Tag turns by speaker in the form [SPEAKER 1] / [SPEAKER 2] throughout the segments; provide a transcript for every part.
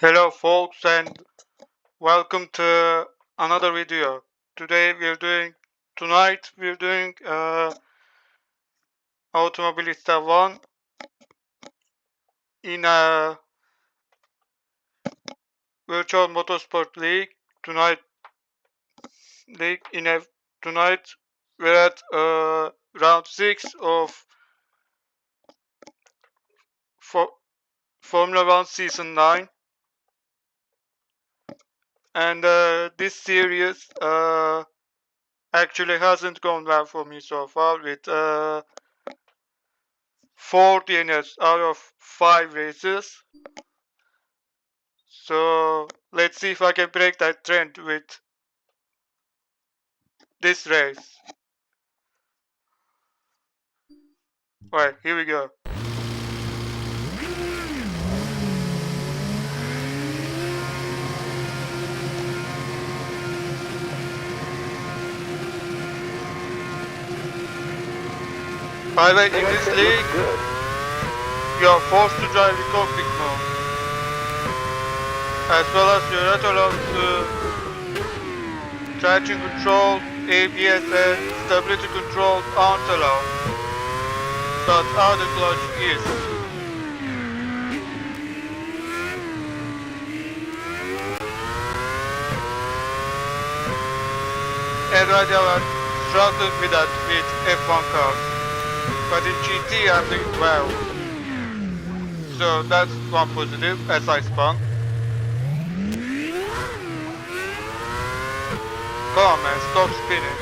[SPEAKER 1] Hello folks and welcome to another video. Tonight we're doing Automobilista 1 in a virtual motorsport league. League in a tonight we're at round 6 of Formula 1 season 9, and this series actually hasn't gone well for me so far with 4 DNFs out of 5 races. So let's see if I can break that trend with this race. Alright, here we go. By the way, in this league, you are forced to drive the cockpit mode, as well as you're not allowed to traction control, ABS and stability control aren't allowed, but other clutch is. And right now I'm struggling with that with F1 cars, but in GT I'm doing well. So that's one positive as I spun. Come on man, stop spinning.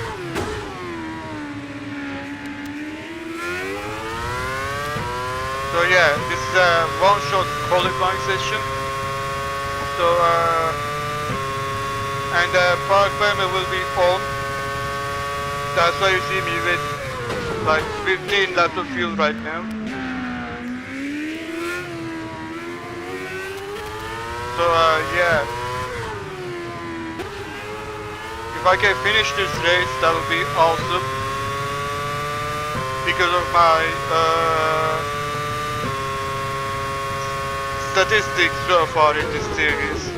[SPEAKER 1] So yeah, this is a one-shot qualifying session. So and the park timer will be on. That's why you see me with like 15 laps of fuel right now. So yeah, if I can finish this race, that would be awesome. Because of my statistics so far in this series.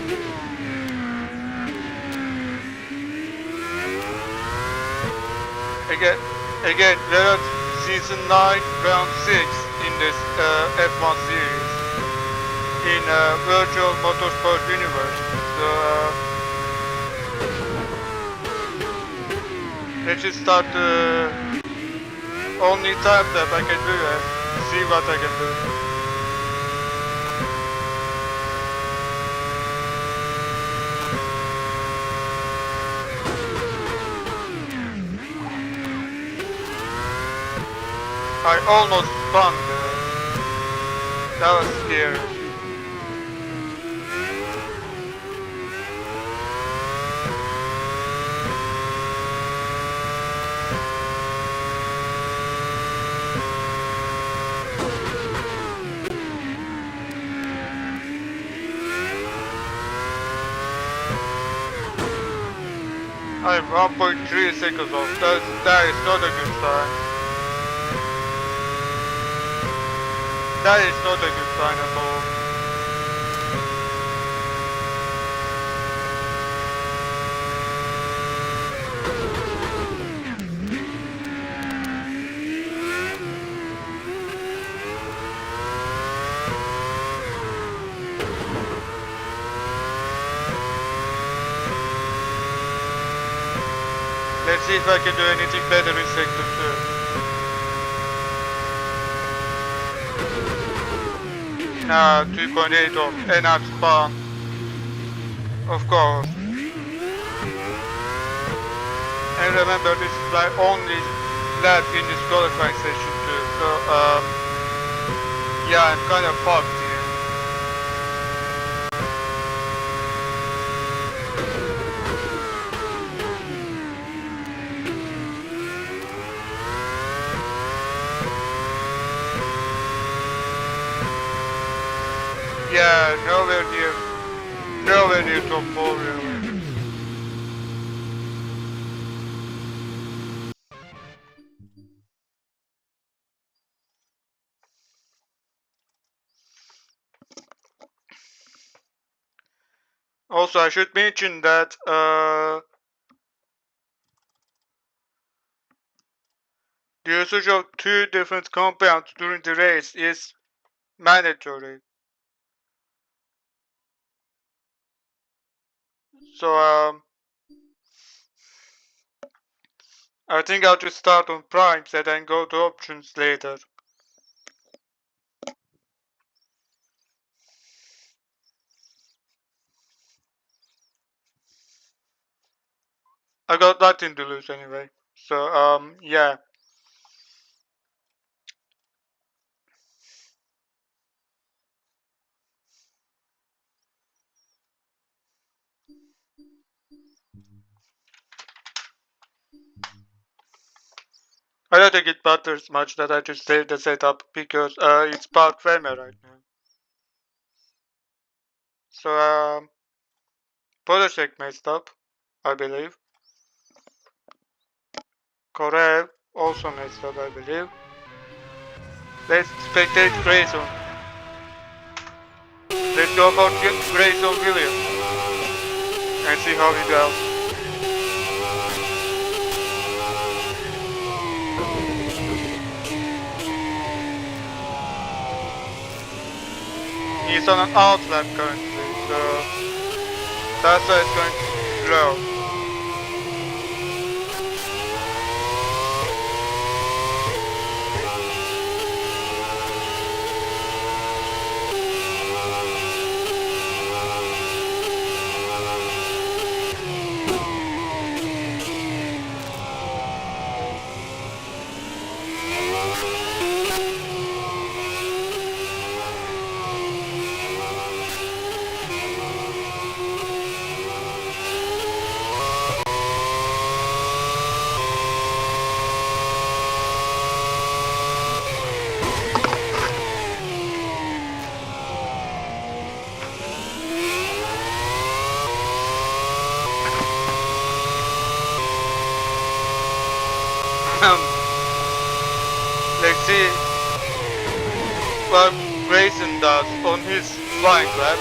[SPEAKER 1] Again, we're at season 9, round 6 in this F1 series in virtual motorsport universe. So let's just start the only time that I can do it. See what I can do. I almost spun there. That was scary. I'm 1.3 seconds off. That is not a good sign. That is not a good sign at all. Let's see if I can do anything better in sector 2. Nah, 2.8 off, and I'm spun. Of course. And remember, this is my only lap in this qualifying session too, so yeah, I'm kind of fucked here. Yeah, nowhere near top 4 really. Also, I should mention that the usage of 2 different compounds during the race is mandatory. So I think I'll just start on primes and then go to options later. I got nothing to lose anyway. So yeah. I don't think it matters much that I just save the setup because it's part VMU right now. So Polishek messed up, I believe. Korev also messed up, I believe. Let's spectate Grayson. Let's go for Grayson Williams and see how he does. He's on an out lap currently, so that's why it's going slow. Let's see what Grayson does on his flying lap.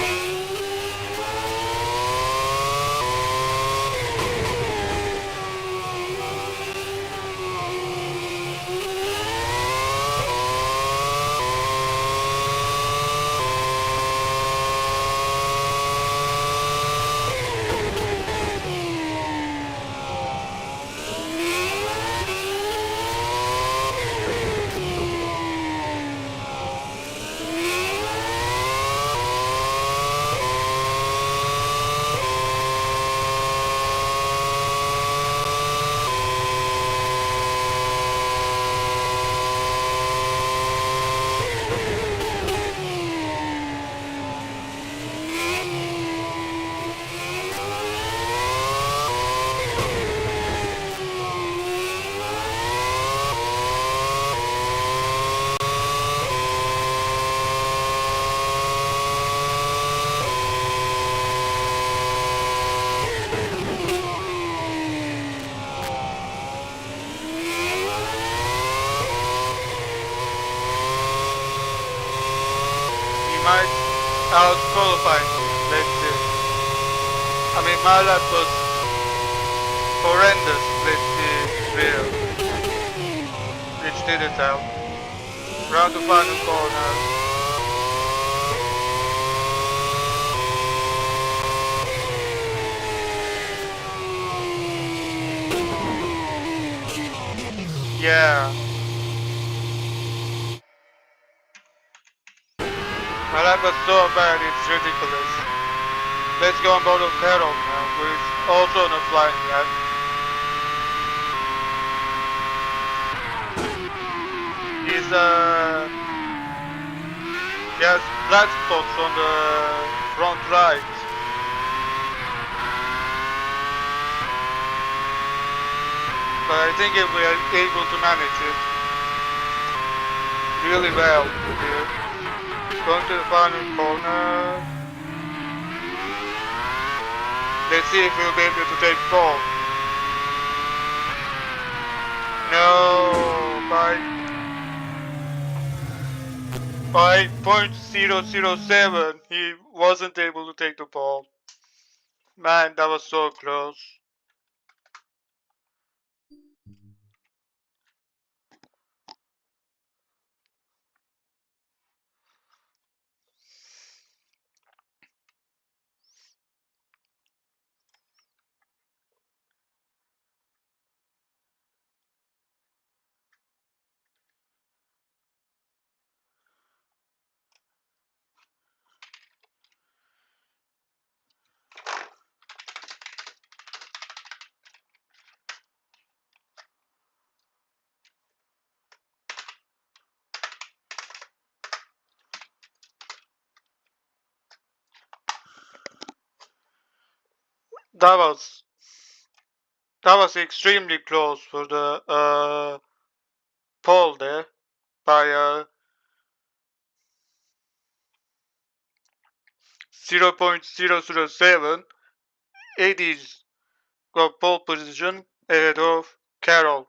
[SPEAKER 1] Might out-qualify me, let's see. I mean, my lap was horrendous, let's be real. Which did it out. Round the final corner. Yeah. My lap was so bad, it's ridiculous. Let's go on board of Harold now, who is also on a flying lap. He has black spots on the front right. But I think we are able to manage it really well here. Going to the final corner. Let's see if we'll be able to take pole. No, by .007 he wasn't able to take the pole. Man, that was so close. That was extremely close for the pole there by 0.007. Eddie's got pole position ahead of Carroll.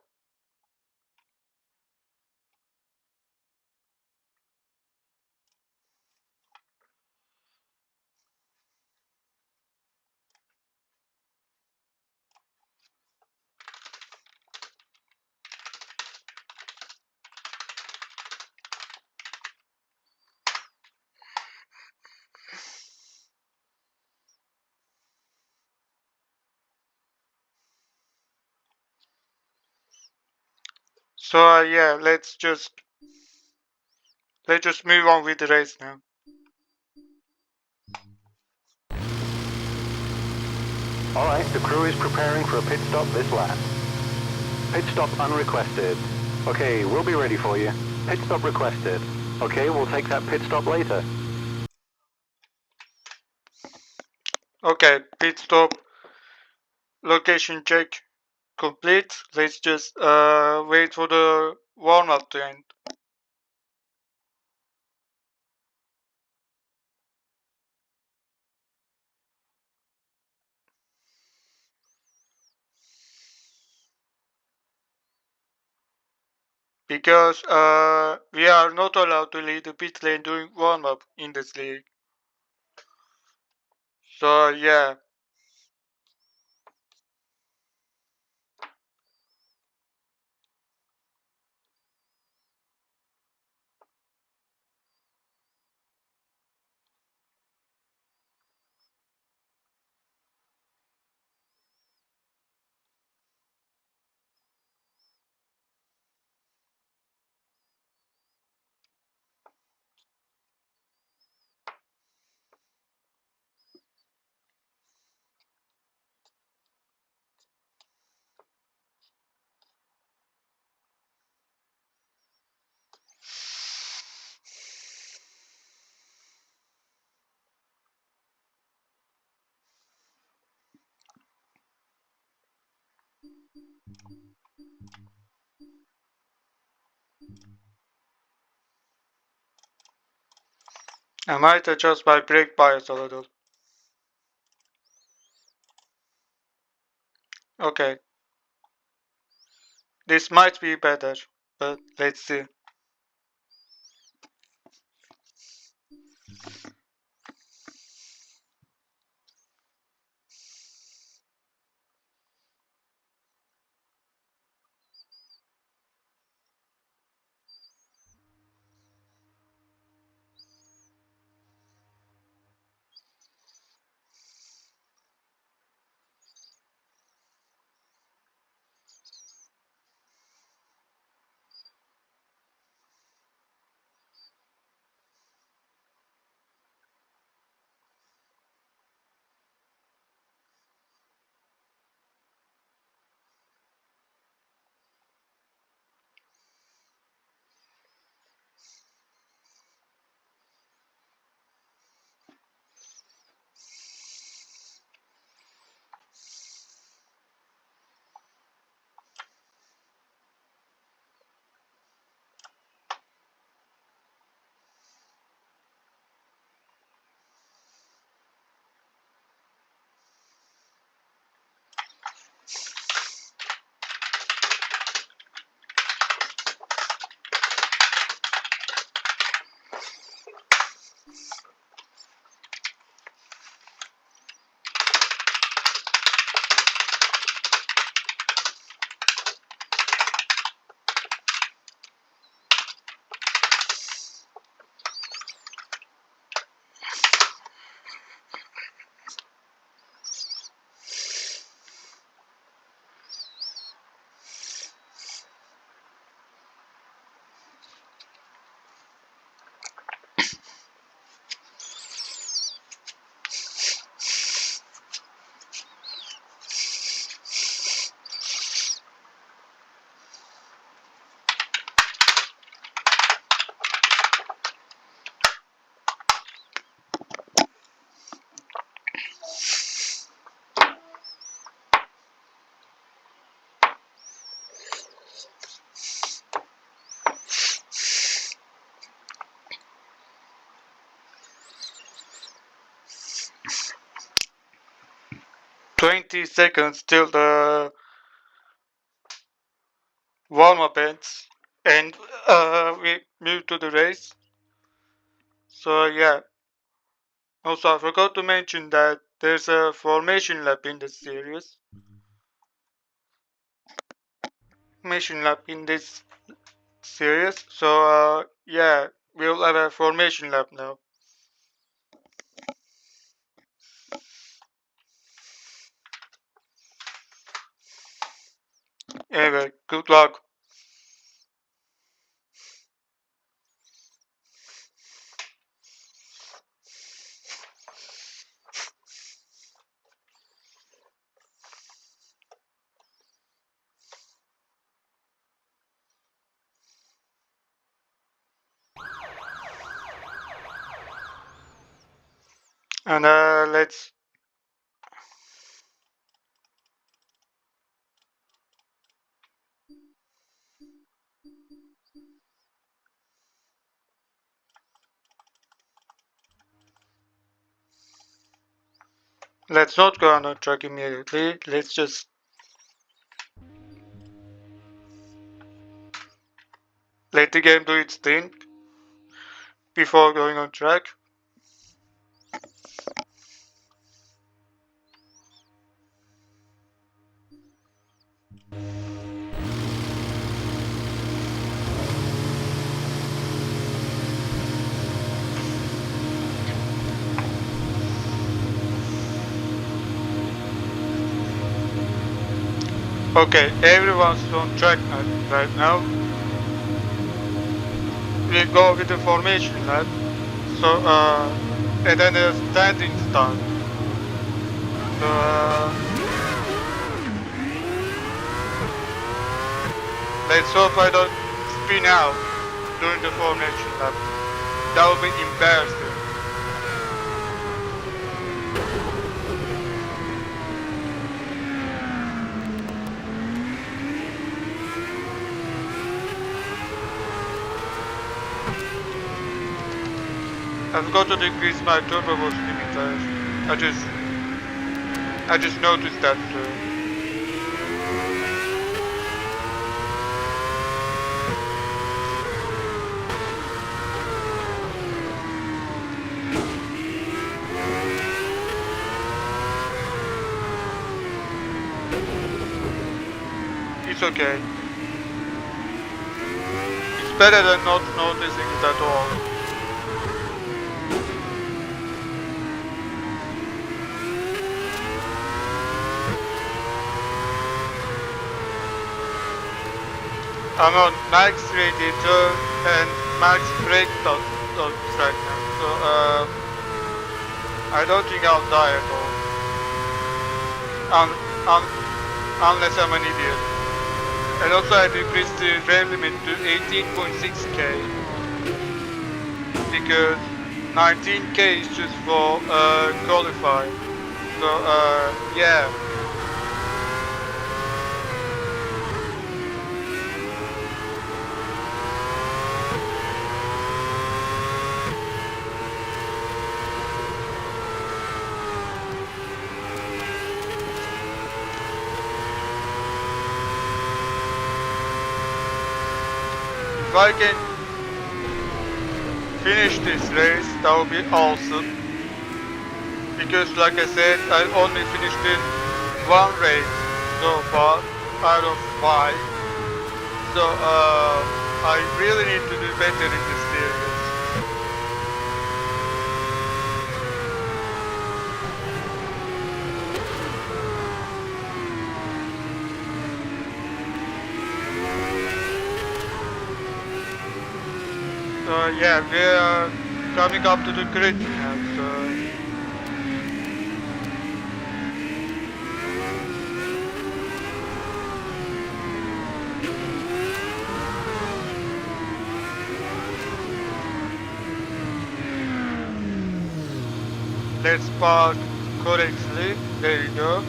[SPEAKER 1] So yeah, let's just move on with the race now.
[SPEAKER 2] Alright, the crew is preparing for a pit stop this lap. Pit stop unrequested. Okay, we'll be ready for you. Pit stop requested. Okay, we'll take that pit stop later.
[SPEAKER 1] Okay, pit stop location check complete. Let's just wait for the warm-up to end. Because we are not allowed to leave the pit lane during warm-up in this league. So yeah. I might adjust my brake bias a little. Okay. This might be better, but let's see. 20 seconds till the warm-up ends, and we move to the race. So yeah. Also, I forgot to mention that there's a formation lap in this series. So yeah, we'll have a formation lap now. Anyway, good luck. And let's not go on a track immediately. Let's just let the game do its thing before going on track. Okay, everyone's on track right now. We go with the formation lap. So and then a standing start. So let's hope I don't spin out during the formation lap. That would be embarrassing. I've got to decrease my turbo boost limiter. I just noticed that. It's okay. It's better than not noticing it at all. I'm on max radiator and max brake dots right now, so I don't think I'll die at all. Unless I'm an idiot. And also I decreased the rev limit to 18.6k because 19k is just for qualifying. So yeah. If I can finish this race, that would be awesome. Because like I said, I only finished in one race so far out of 5. So I really need to do better in this series. So yeah, we are coming up to the grid now, so let's park correctly. There you go.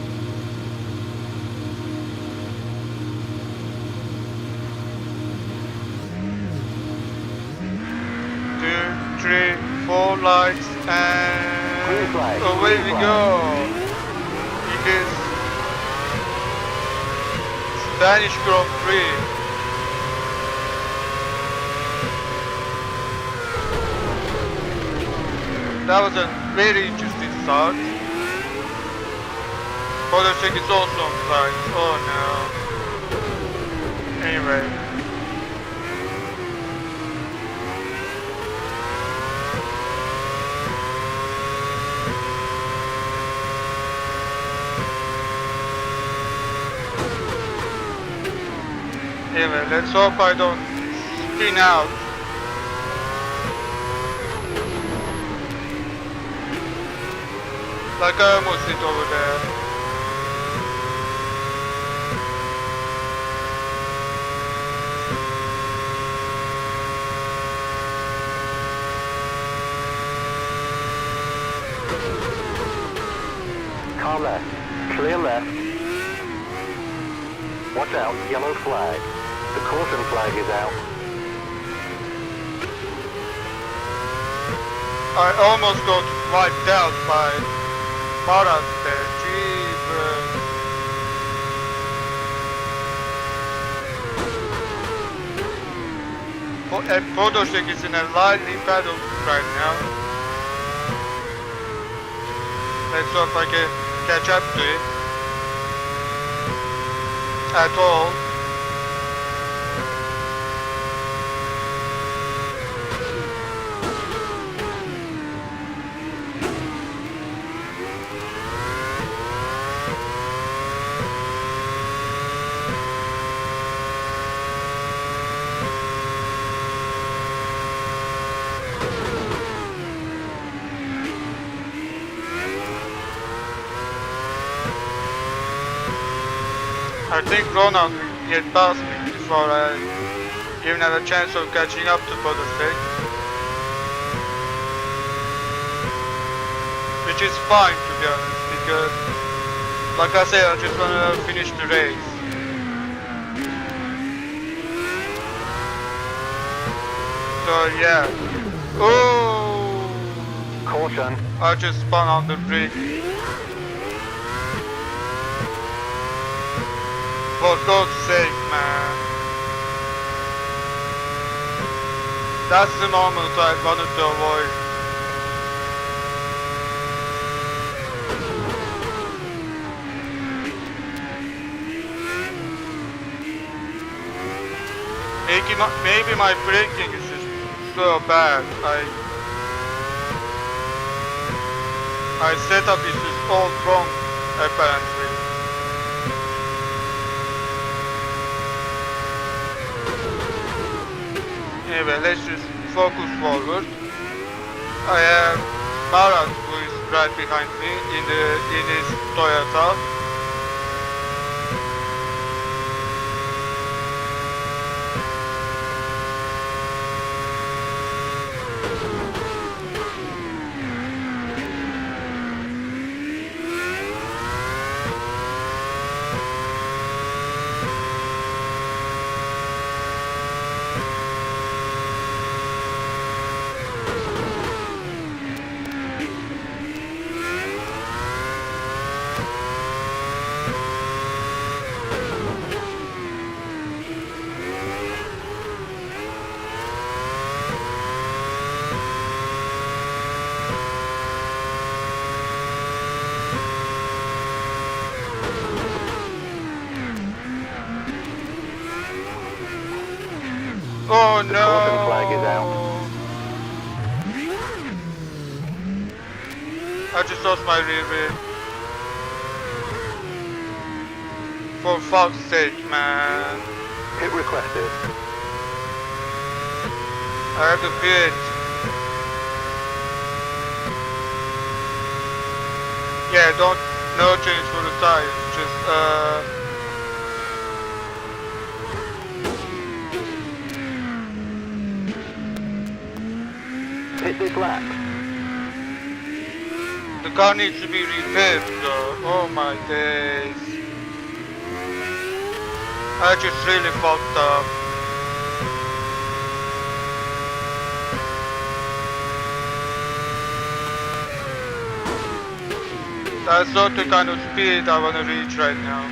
[SPEAKER 1] Two, 3, 4 lights and away we go. In this Spanish Grand Prix. That was a very interesting start. Photocheck is also on site. Oh no. Anyway. Anyway, let's hope I don't spin out. Like I almost did over there.
[SPEAKER 2] Car left. Clear left. Watch out, yellow flag. The caution flag is out.
[SPEAKER 1] I almost got wiped out by Marat there. Jeepers. Photocheck is in a lively battle right now. Let's hope I can catch up to it. At all. I think Ronald will get past me before I even have a chance of catching up to Photocheck. Which is fine, to be honest, because like I said, I just wanna finish the race. So yeah. Oh!
[SPEAKER 2] Caution.
[SPEAKER 1] I just spun on the brake. For God's sake, man. That's the moment I wanted to avoid. Maybe my braking is just so bad. I setup is just all wrong, apparently. Anyway, let's just focus forward. I have Marat who is right behind me in his Toyota. Oh no!
[SPEAKER 2] The caution flag is out.
[SPEAKER 1] I just lost my rear wheel. For fuck's sake, man.
[SPEAKER 2] Pit requested.
[SPEAKER 1] I have to pit. Yeah, no change for the tires. Just
[SPEAKER 2] Hit this lap.
[SPEAKER 1] the car needs to be repaired though. Oh my days. I just really fucked up. That's not the kind of speed I wanna reach right now.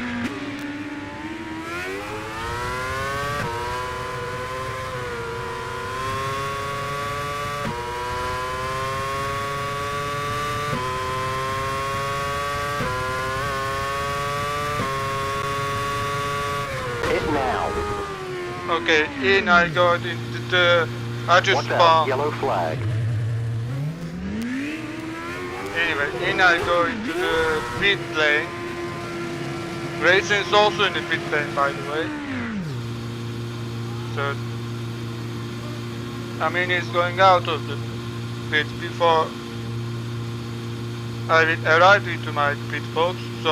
[SPEAKER 1] Okay, in I got into the... I just
[SPEAKER 2] Watch out,
[SPEAKER 1] spawned.
[SPEAKER 2] yellow flag.
[SPEAKER 1] Anyway, in I go into the pit lane. Grayson is also in the pit lane, by the way. So, I mean, he's going out of the pit before I will arrive into my pit box. So,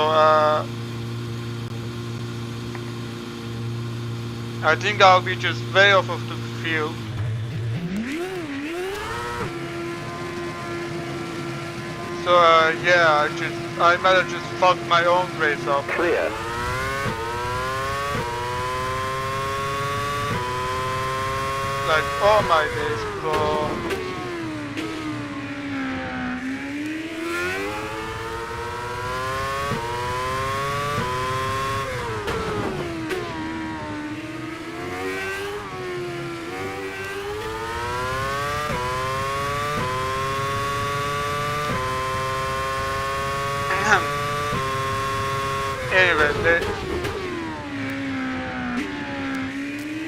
[SPEAKER 1] I think I'll be just way off of the field. So, yeah, I might have just fucked my own race up.
[SPEAKER 2] Clear.
[SPEAKER 1] Like, oh my days, bro. Anyway,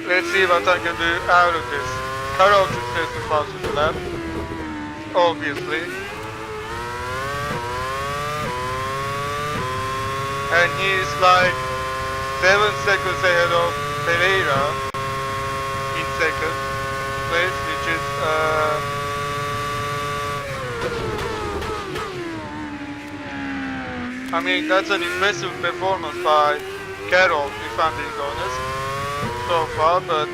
[SPEAKER 1] let's see what I can do out of this. Carol just has the fastest lap, obviously. And he's like 7 seconds ahead of Pereira in second place, which is I mean, that's an impressive performance by Carol, if I'm being honest, so far, but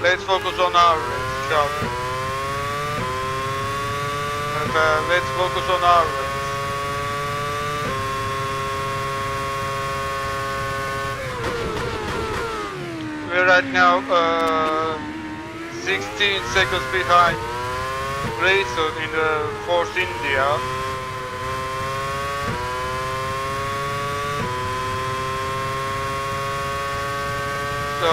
[SPEAKER 1] let's focus on our race, shall we? And let's focus on our race. We're right now 16 seconds behind Grayson in the Force India. So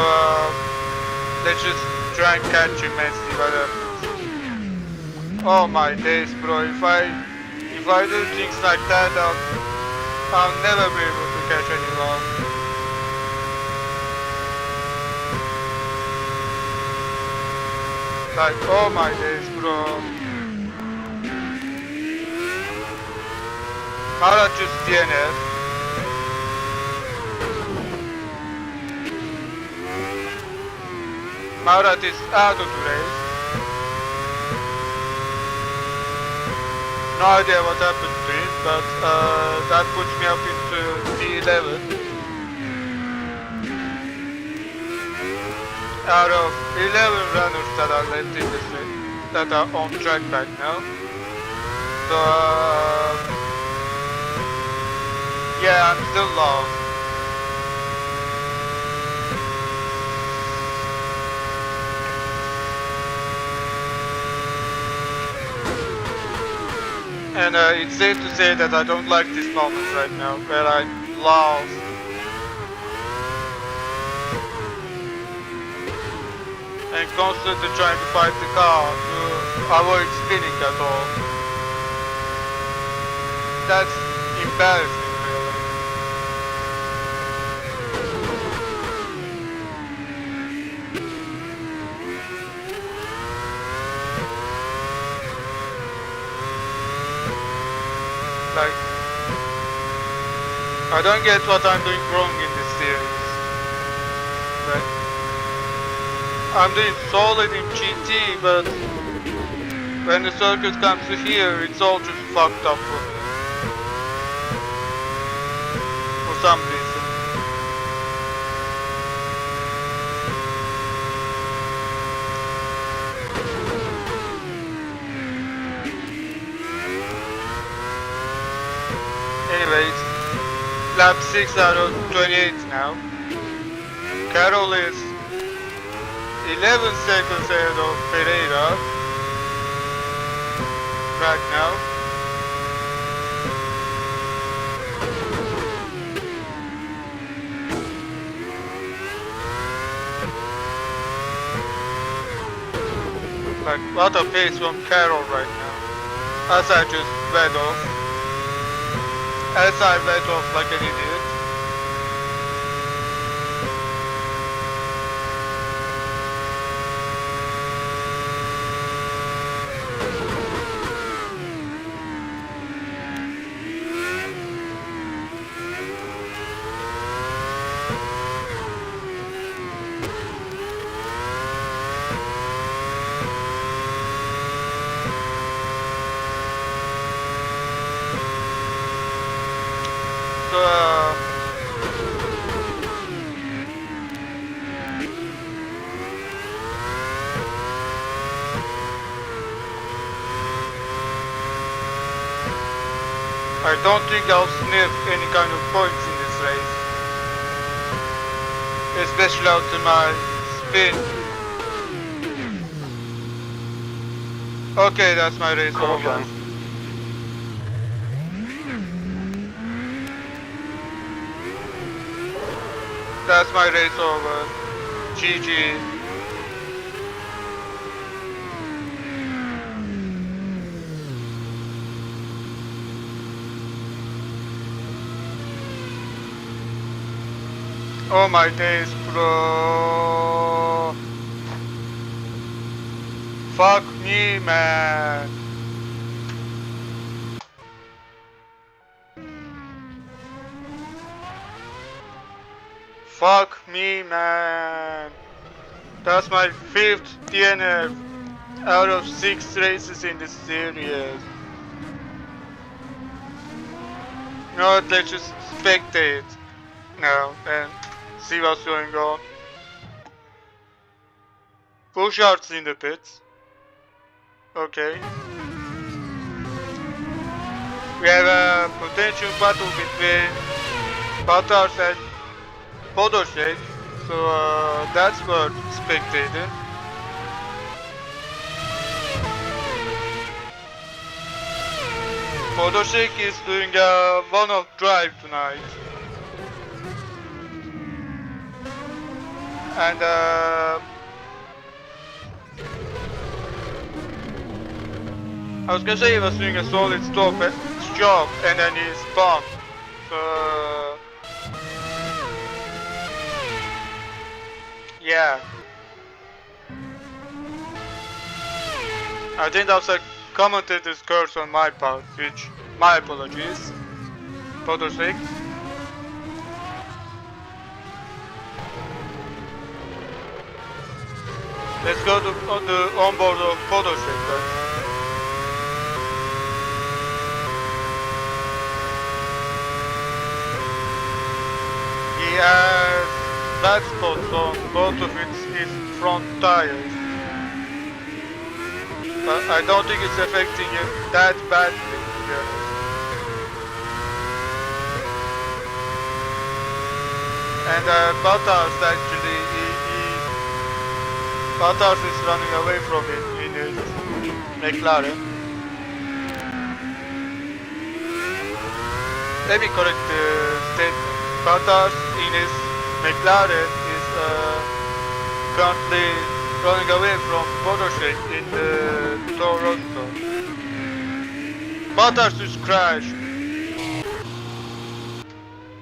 [SPEAKER 1] let's just try and catch him and see what happens. Oh my days, bro! If I do things like that, I'll never be able to catch anyone. Like, oh my days, bro! Ahora just DNF. Marat is out of the race. No idea what happened to him, but that puts me up into P11. Out of 11 runners that are left in this race, that are on track right now. So, yeah, I'm still lost. And it's safe to say that I don't like this moment right now, where I'm lost. And constantly trying to fight the car to avoid spinning at all. That's embarrassing, really. Like, I don't get what I'm doing wrong in this series. Right? I'm doing solid in GT, but when the circuit comes to here, it's all just fucked up for me. For some reason. Anyways, lap 6 out of 28 now. Carol is 11 seconds ahead of Pereira right now. Like, what a pace from Carol right now. As I just went off. As I went off like an idiot. So I don't think I'll sniff any kind of points in this race, especially after my spin. Okay, that's my race over.
[SPEAKER 2] Caution.
[SPEAKER 1] That's my race over. GG. Oh my days, bro. Fuck me, man. Fuck me, man. That's my 5th DNF out of 6 races in this series. You know what, let's just spectate now and see what's going on. Push-outs in the pits. Okay. We have a potential battle between Bottas and Podolski, so that's worth spectating. Podolski is doing a one-off drive tonight. And I was gonna say he was doing a solid job and then he spun. So yeah. I think that's a commentator's curse on my part, which my apologies. Podolski. Let's go to the onboard of Podolski then. He has bad spots on both of his front tires. But I don't think it's affecting him that badly, to be honest. And Bottas actually, Bottas is running away from him in his McLaren. Let me correct the statement. Bottas in his McLaren is currently running away from Podolski in Toronto. Bottas just crashed.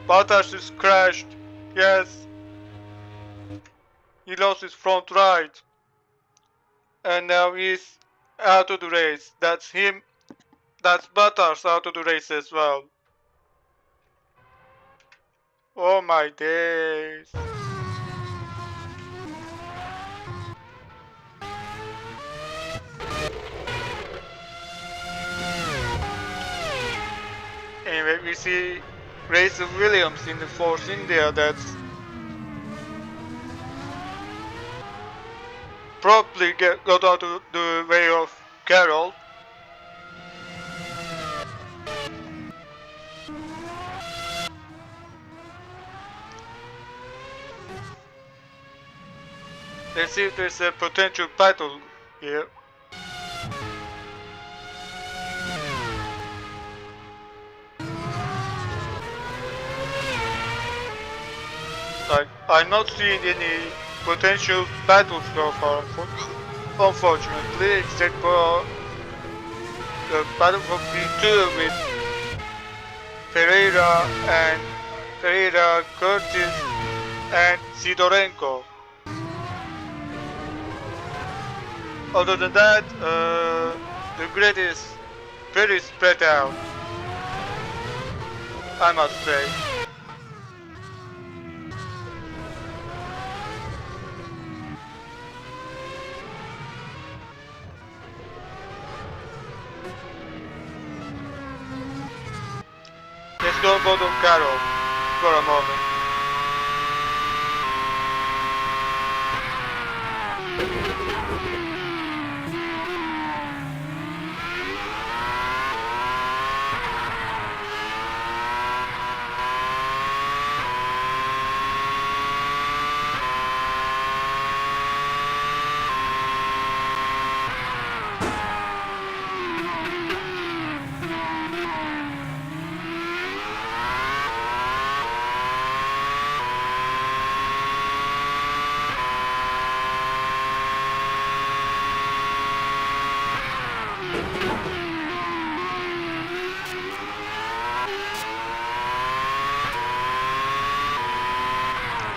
[SPEAKER 1] Bottas just crashed. Yes. He lost his front right. And now he's out of the race. That's him. That's Bottas out of the race as well. Oh my days. Anyway, we see Racing Williams in the Force India that's probably got out of the way of Carroll. Let's see if there's a potential battle here. I'm not seeing any potential battles so far, unfortunately, except for the battle for P2 with Ferreira, Curtis, and Sidorenko. Other than that, the grid is very spread out, I must say. Let's don't bother Carol for a moment.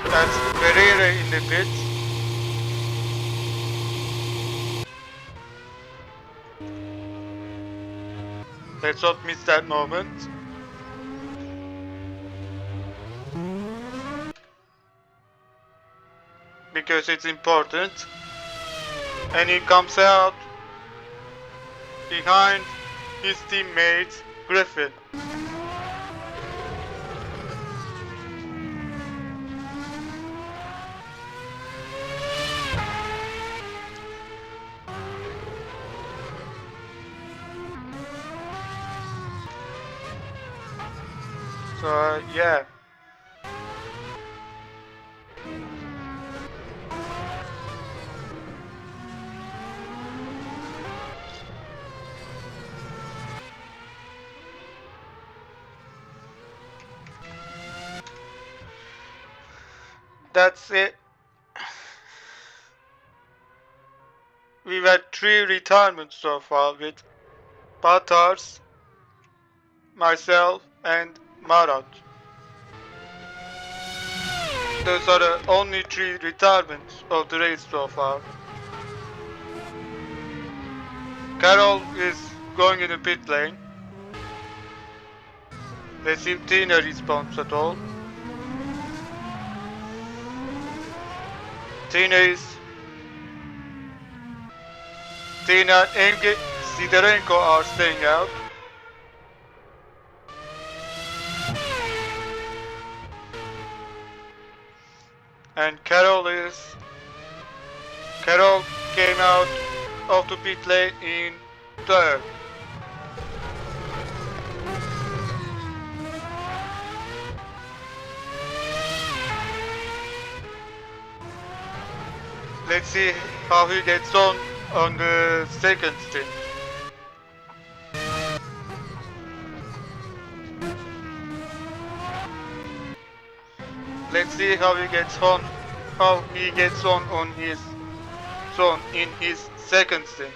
[SPEAKER 1] That's Pereira in the pits. Let's not miss that moment. Because it's important. And he comes out behind his teammate Griffin. So yeah. That's it. We've had 3 retirements so far with Batars, myself and Marat. Those are the only 3 retirements of the race so far. Carol is going in the pit lane. Let's see if Tina responds at all. Tina and Sidorenko are staying out. And Carol came out of the pit lane in 3rd. Let's see how he gets on the 2nd stint. Let's see how he gets on his zone in his 2nd stint.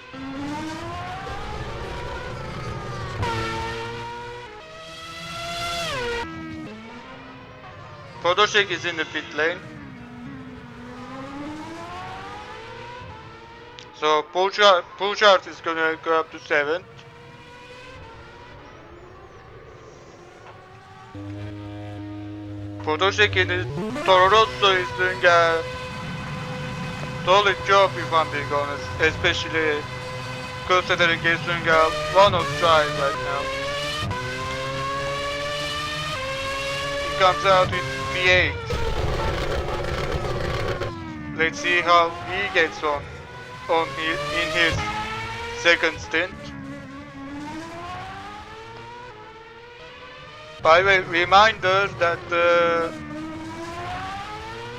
[SPEAKER 1] Podoshek is in the pit lane. So Pulchard is gonna go up to 7th. Podoshek in the Toro Rosso is doing a solid job, if I'm being honest, especially considering he's doing a one-off drive right now. He comes out with V8. Let's see how he gets on in his 2nd stint. By the way, reminder that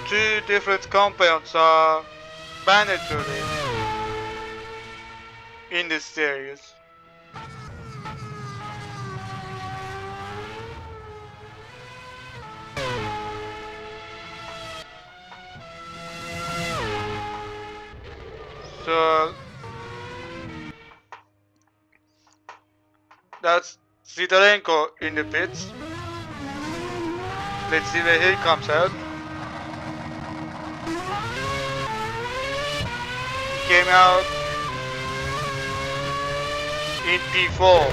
[SPEAKER 1] 2 different compounds are mandatory in this series. So that's Sidorenko in the pits. Let's see where he comes out. He came out in P4.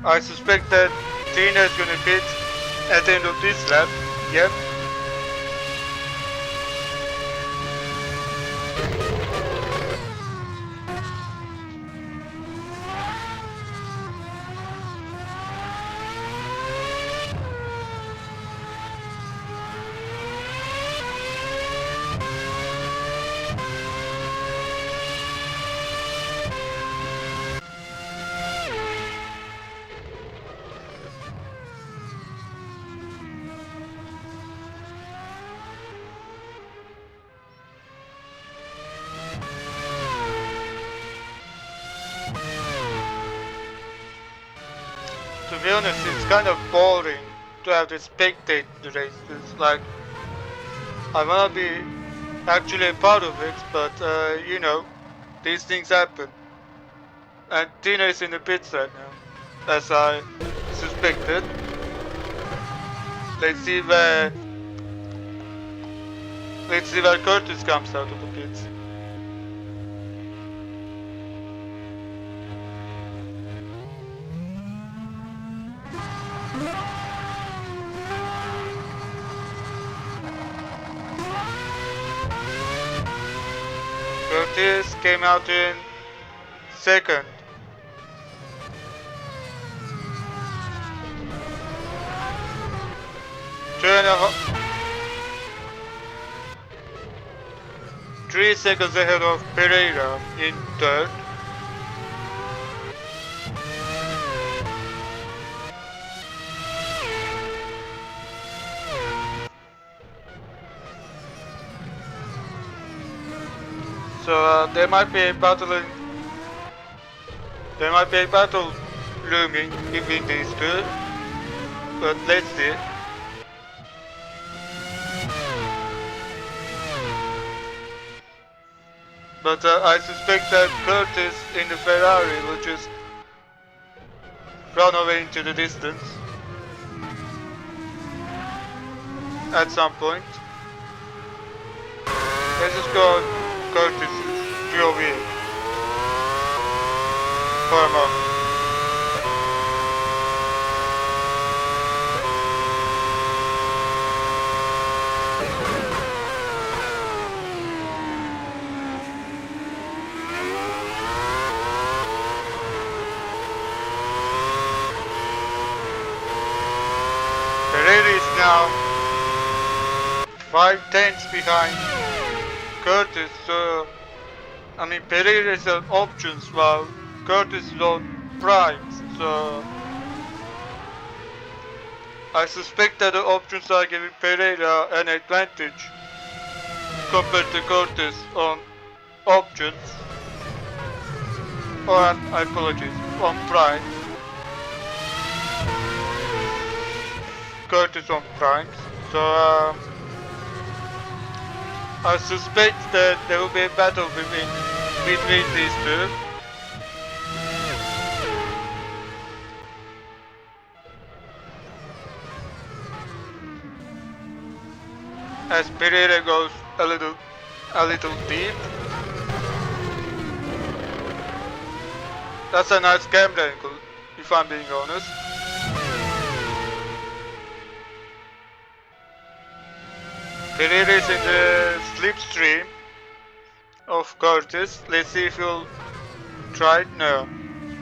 [SPEAKER 1] I suspect that Tina is gonna pit at the end of this lap. Yep. to be honest, it's kind of boring to have to spectate the races. Like, I wanna be actually a part of it, but you know, these things happen. And Tina is in the pits right now, as I suspected. Let's see where Curtis comes out of the pits. Curtis came out in second. Three seconds ahead of Pereira in third. So there might be a battle looming between these two, but let's see. But I suspect that Curtis in the Ferrari will just run away into the distance at some point. Let's just go on Curtis POV for a moment. Now 5/10 behind Curtis, so I mean Pereira is on options while Curtis is on primes, so I suspect that the options are giving Pereira an advantage compared to Curtis on options, or I apologize, on primes. Curtis on primes, so I suspect that there will be a battle between these two. As Pereira goes a little deep. That's a nice camera angle, if I'm being honest. Pereira is in the slipstream of Curtis. Let's see if he'll try it. No,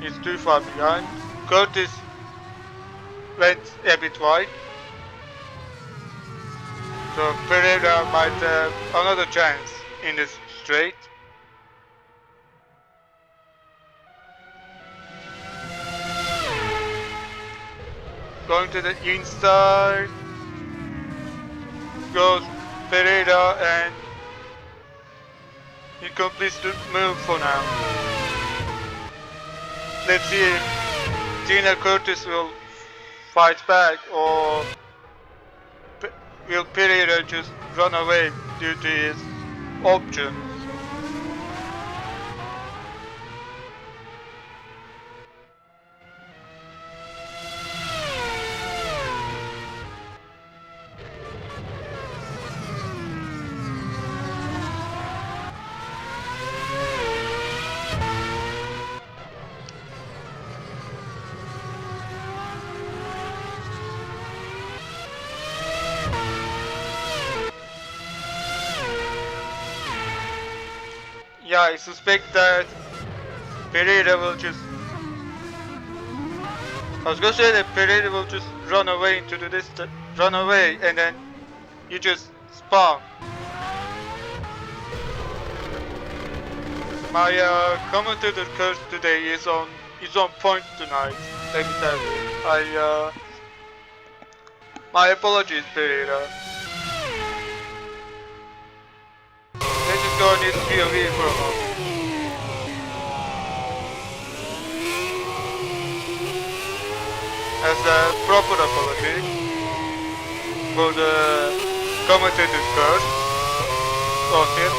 [SPEAKER 1] he's too far behind. Curtis went a bit wide, so Pereira might have another chance in this straight. Going to the inside goes Pereira, and he completes the move for now. Let's see if Tina Curtis will fight back, or will Pereira just run away due to his options. Yeah, I suspect that Pereira will just... I was gonna say that Pereira will just run away into the distance, run away, and then you just spawn. My commentator curse today is on point tonight. Let me tell you. My apologies, Pereira. Let's just go on this POV for a moment. as a proper apology for the commentator's curse on him.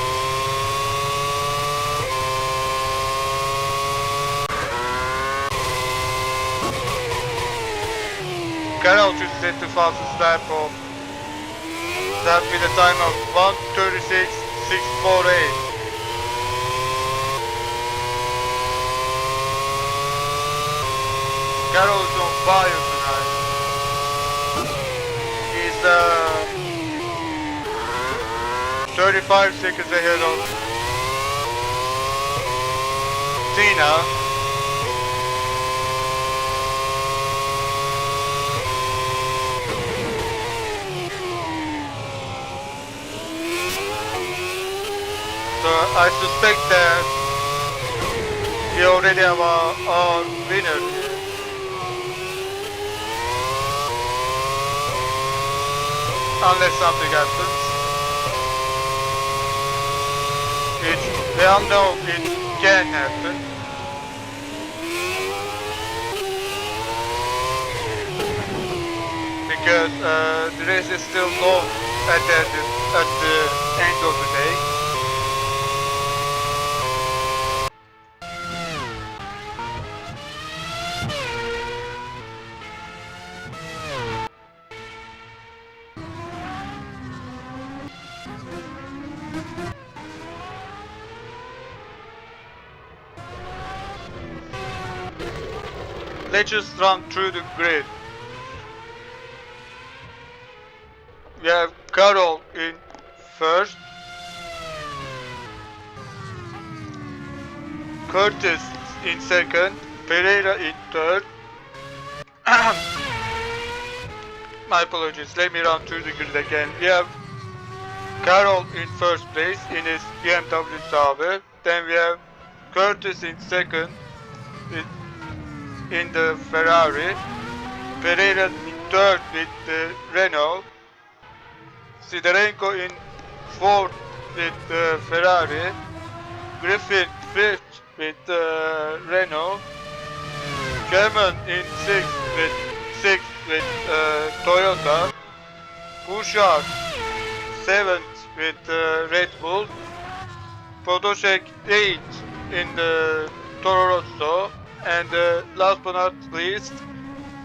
[SPEAKER 1] Carroll should set the fastest lap of that with a time of 1:36.648. Carroll is on fire tonight. He's 35 seconds ahead of Tina. So I suspect that we already have our winner here. Unless something happens. Which we all know it can happen. Because the race is still long at the end of the day. Let's just run through the grid. We have Carroll in first, Curtis in second, Pereira in third. My apologies, let me run through the grid again. We have Carroll in first place in his BMW Sauber. Then we have Curtis in second in the Ferrari, Pereira in third with the Renault, Sidorenko in fourth with the Ferrari, Griffin fifth with the Renault, German in sixth with Toyota, Bouchard seventh with Red Bull, Podolski eighth in the Toro Rosso, and last but not least,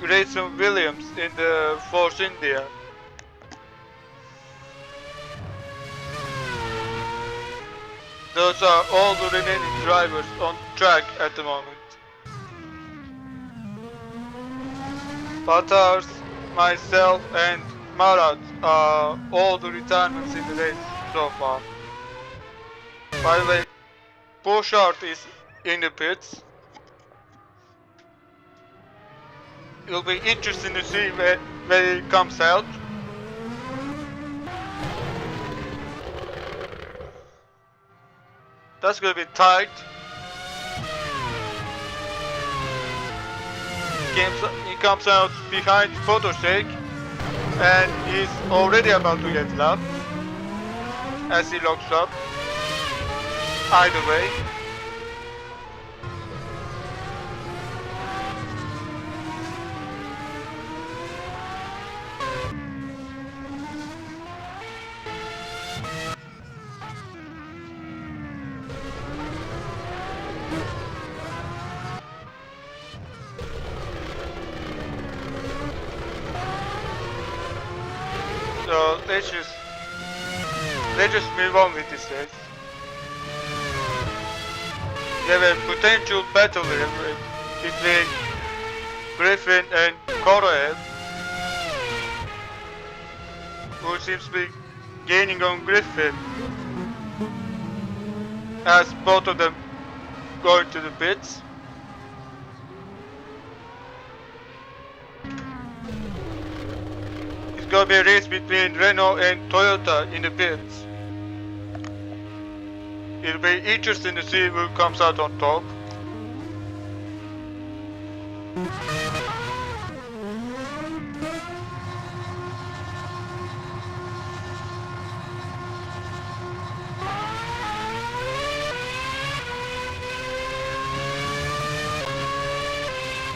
[SPEAKER 1] Grayson Williams in the Force India. Those are all the remaining drivers on track at the moment. Patars, myself and Marat are all the retirements in the race so far. By the way, Bouchard is in the pits. It'll be interesting to see where he comes out. That's gonna be tight. He comes out behind Podolski and he's already about to get lapped as he locks up. Either way. So let's just move on with this race. We have a potential battle here between Griffin and Koroev, who seems to be gaining on Griffin as both of them go into the pits. It's gonna be a race between Renault and Toyota in the pits. It'll be interesting to see who comes out on top.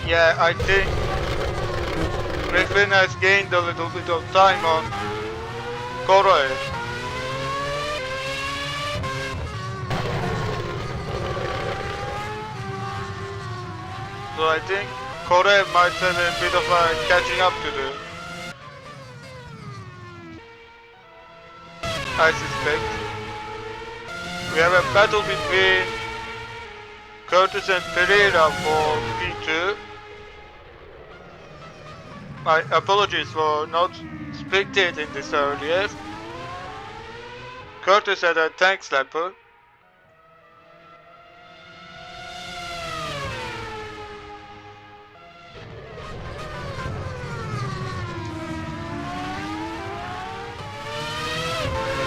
[SPEAKER 1] Yeah, I think Griffin has gained a little bit of time on Korea. So I think Korea might have a bit of a catching up to do. I suspect. We have a battle between Curtis and Pereira for P2. My apologies for not spectating this earlier. Curtis had a tank slapper.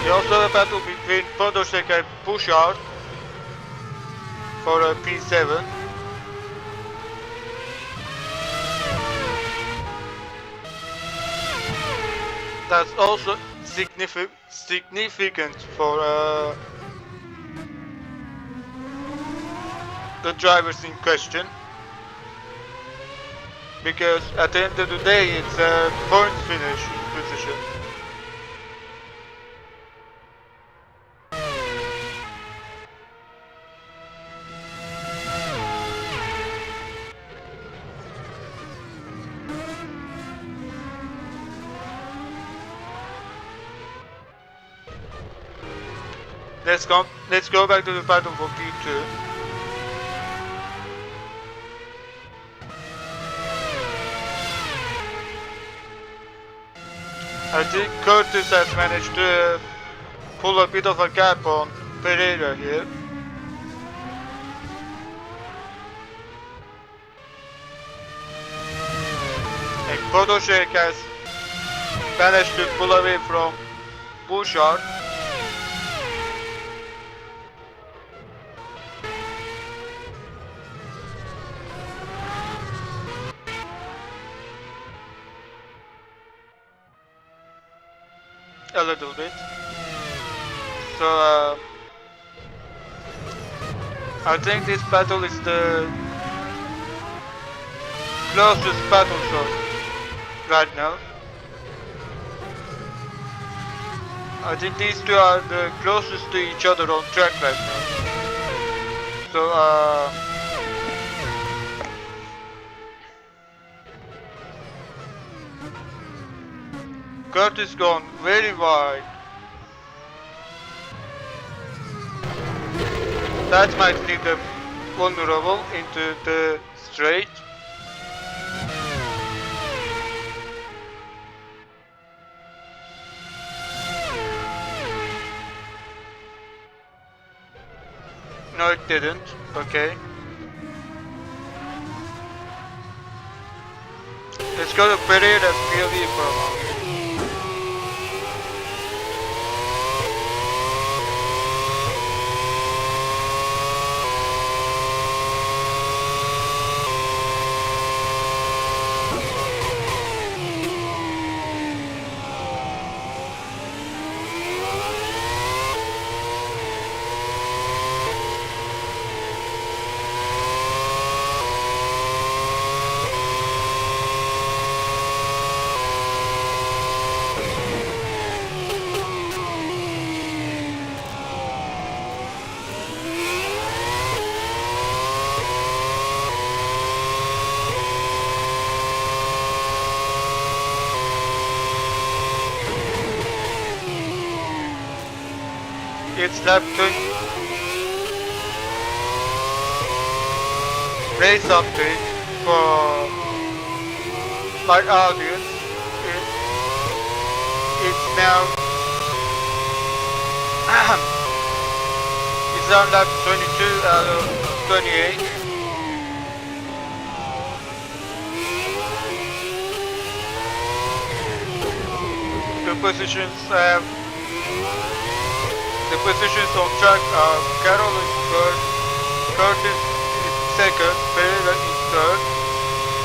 [SPEAKER 1] We also have a battle between Podolsek and Bouchard for a P7. That's also significant for the drivers in question, because at the end of the day it's a points finish position. Let's go back to the battle for P2. I think Curtis has managed to pull a bit of a gap on Pereira here. And Podolsek has managed to pull away from Bouchard. A little bit. So I think this battle is the closest battle shot right now. I think these two are the closest to each other on track right now. So Curtis gone very wide. That might lead them vulnerable into the straight. No, it didn't. Okay. Let's go to Pereira's POV for a moment. It's lap 20. Race update for my audience. It's now it's on lap 22 out of 28. The positions on track are Carroll in third, Curtis in second, Pereira in third,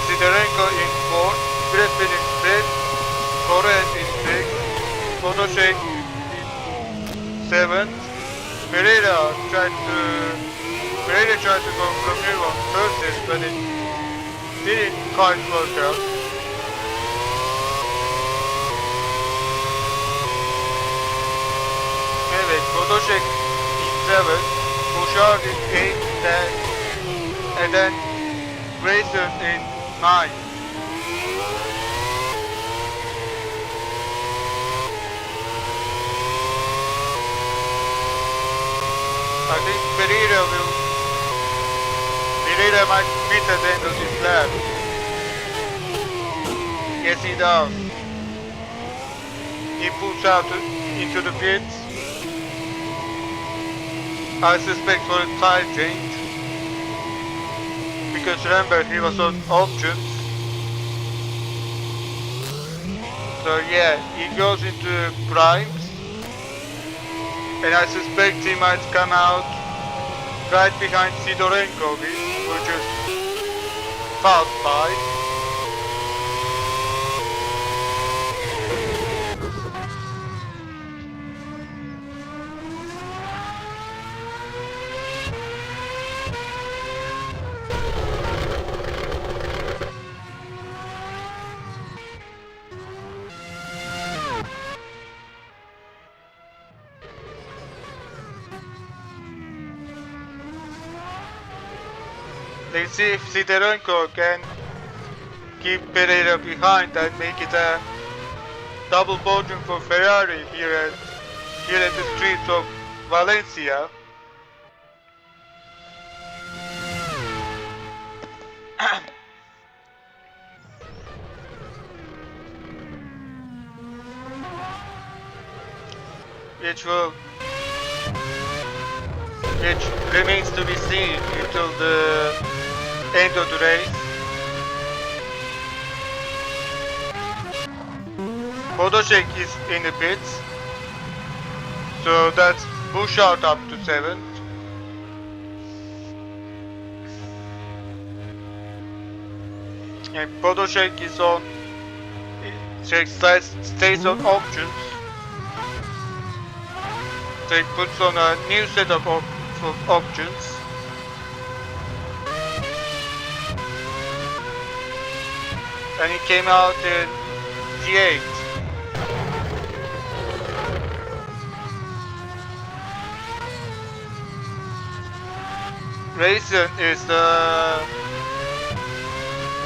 [SPEAKER 1] Sidorenko in fourth, Griffin in fifth, Correa in sixth, Podolsek in seventh. Pereira tried to go from here on Thursday, but it didn't quite work out. Podolski in 7th, Bouchard in 8th, 10th, and then Grayson in 9th. I think Pereira might meet at the end of this lap. Yes, he does. He pulls out into the pits. I suspect for a tire change. Because remember, he was on options. So yeah, he goes into primes. And I suspect he might come out right behind Sidorenko, who just passed by. Let's see if Sidorenko can keep Pereira behind and make it a double podium for Ferrari here at the streets of Valencia. Which remains to be seen until the end of the race. Podolski is in the pits, so that's Bouchard up to 7th. And Podolski is on, stays on options. So he puts on a new set of options. And he came out in G8.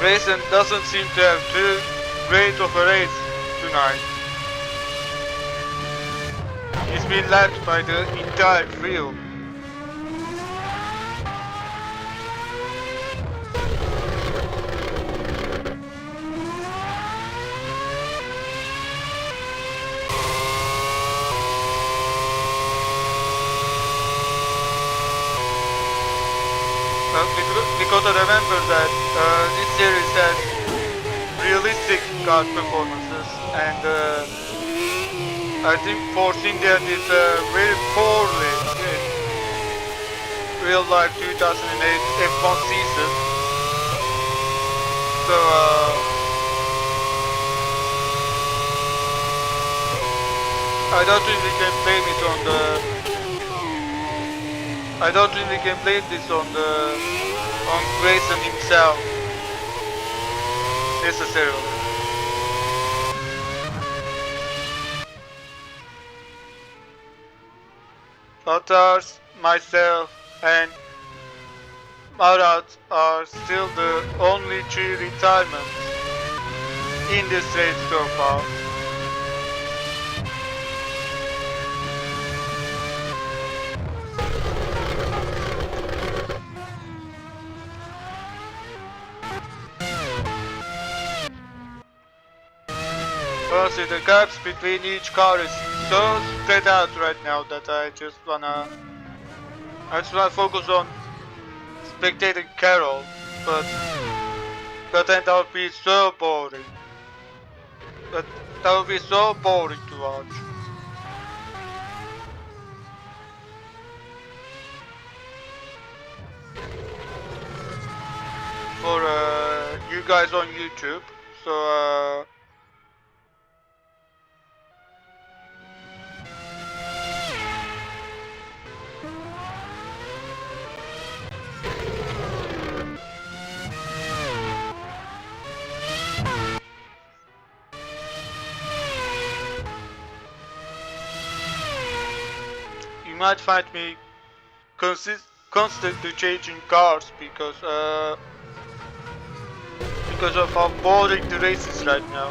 [SPEAKER 1] Grayson doesn't seem to have too great of a race tonight. He's been lapped by the entire field. We gotta remember that this series has realistic car performances, and I think Force India did very poorly in real life 2008 F1 season. So I don't think we can blame it on Grayson himself necessarily. Others, myself, and Marat are still the only 3 retirements in this race so far. Honestly, the gaps between each car is so spread out right now that I just wanna focus on spectating Carol, but then that would be so boring. That would be so boring to watch. For you guys on YouTube, so might find me constantly changing cars because of how boring the race is right now.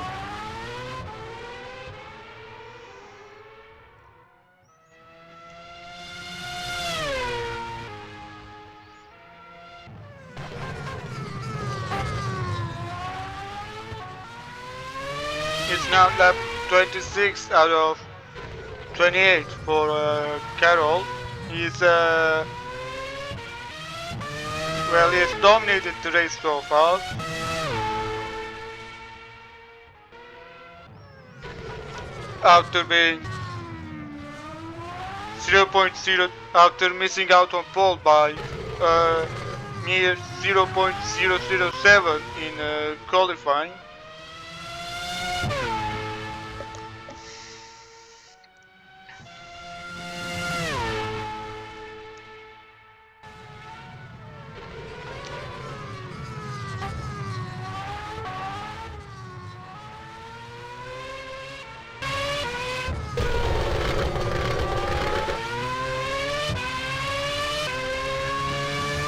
[SPEAKER 1] It's now lap 26 out of 28 for Carroll. He's well, he's dominated the race so far. After being 0.0, after missing out on pole by mere 0.007 in qualifying.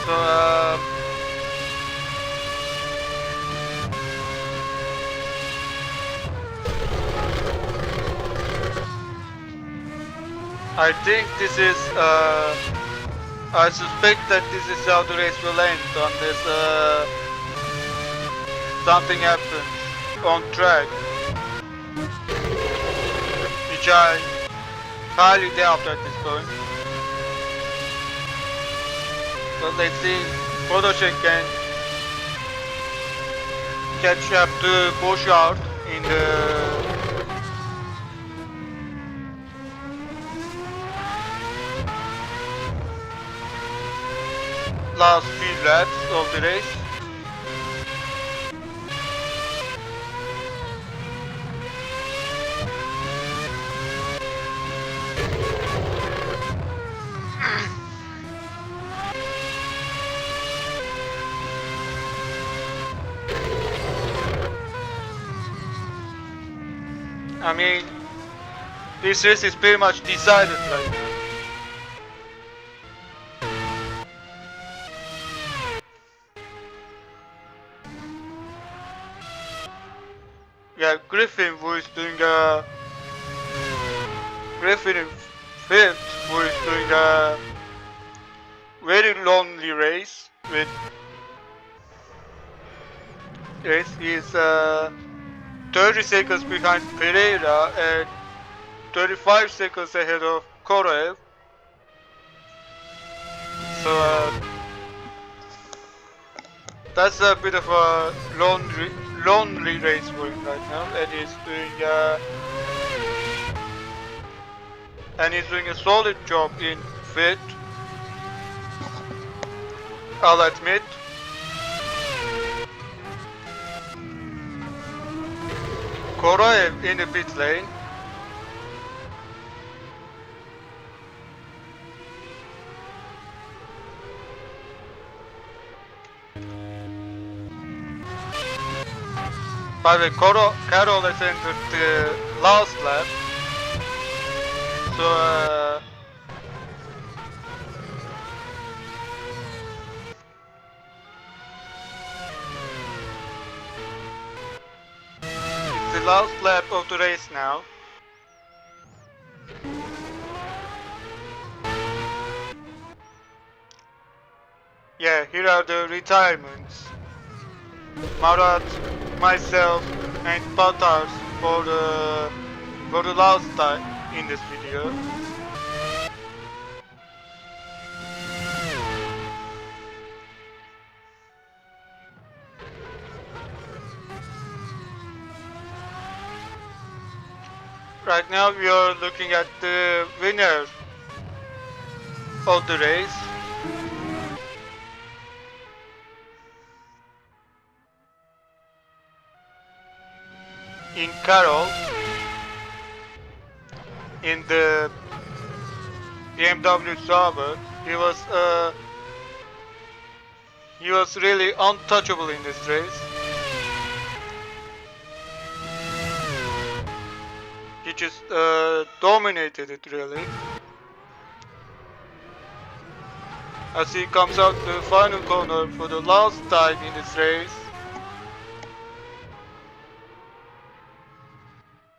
[SPEAKER 1] So, I think this is, I suspect that this is how the race will end unless something happens on track, which I highly doubt at this point. But let's see, Podoshek can catch up to Bouchard in the last few laps of the race. I mean, this race is pretty much decided right now. Yeah, Griffin who is doing Griffin in fifth, who is doing a very lonely race with he is 30 seconds behind Pereira and 35 seconds ahead of Korev. So that's a bit of a lonely race going right now, and he's doing a solid job in fifth, I'll admit. Korev in the pit lane. By the way, Carroll has entered the last lap. So it's the last lap of the race now. Yeah, here are the retirements. Marat, myself, and Patars for the last time in this video. Right now we are looking at the winner of the race. In Carroll, in the BMW Sauber, he was really untouchable in this race. He just dominated it really. as he comes out the final corner for the last time in this race.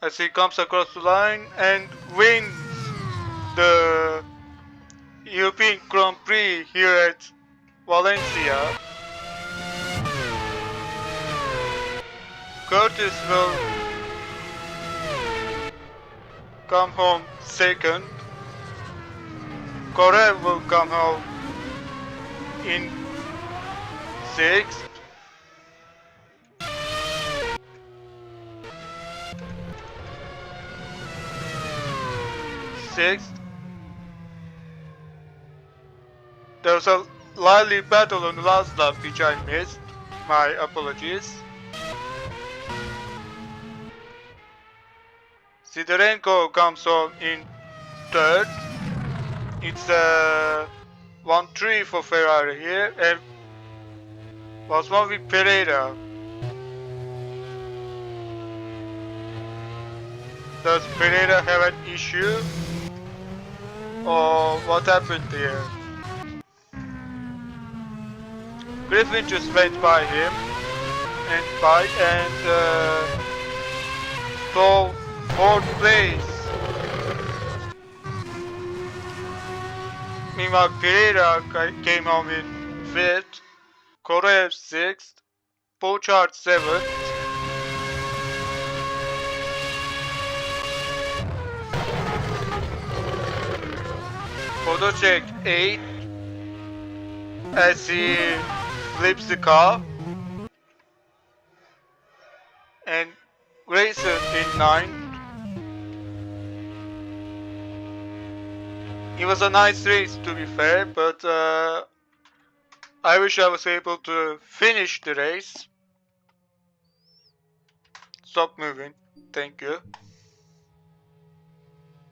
[SPEAKER 1] As he comes across the line and wins the European Grand Prix here at Valencia. Curtis will come home second. Korev will come home in sixth. There was a lively battle on the last lap which I missed. My apologies. Sidorenko comes home in third. It's a 1-3 for Ferrari here, and was one with Pereira. Does Pereira have an issue? Or what happened here? Griffin just went by him and stole 4th place. Meanwhile, Pereira came home in 5th, Korev 6th, Pochard 7th. Vodocek 8th as he flips the car, and Grayson in 9th. It was a nice race to be fair, but I wish I was able to finish the race. Stop moving, thank you.